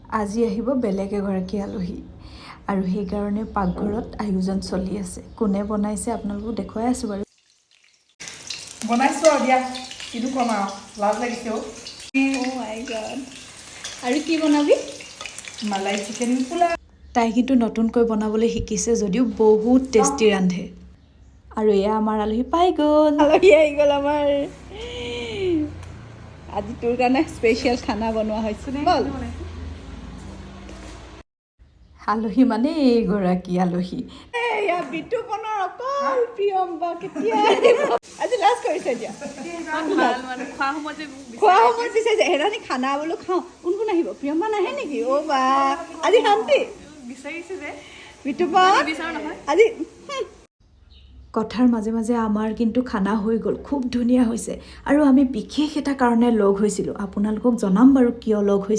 আজি আহিব বেলেগ এগৰাকী আলহী আৰু সেইকাৰণে পাকঘৰত আয়োজন চলি আছে। কোনে বনাইছে আপোনালোকক দেখুৱাই আছোঁ বাৰু। বনাইছো আৰু দিয়া, কিনো কম আৰু লাজ লাগিছে অ'। মাই গড। আৰু কি বনাবি? মালাই চিকেন পোলাও। তাই কিন্তু নতুনকৈ বনাবলৈ শিকিছে যদিও বহুত টেষ্টি ৰান্ধে। আৰু এয়া আমাৰ আলহী পাই গ'ল। আলহী আহি গ'ল আমাৰ। আজি তোৰ কাৰণে স্পেচিয়েল খানা বনোৱা হৈছে। বল। আলহী মানে এইগৰাকী আলহী। এয়া বিতুপনৰ অকল প্ৰিয়ম্বা কেতিয়া আহিব? আজি লাজ কৰিছে এতিয়া। খোৱা সময়ত দিছে যে হেৰানি খানা বোলো খাওঁ। কোন কোন আহিব? প্ৰিয়ম্বা নাহে নেকি? অ' বা আজি শান্তি বিচাৰিছে যে বিতুপন আজি কথাৰ মাজে মাজে আমাৰ কিন্তু খানা হৈ গ'ল, খুব ধুনীয়া হৈছে। আৰু আমি বিশেষ এটা কাৰণে লগ হৈছিলোঁ, আপোনালোকক জনাম বাৰু কিয় লগ হৈছিলোঁ।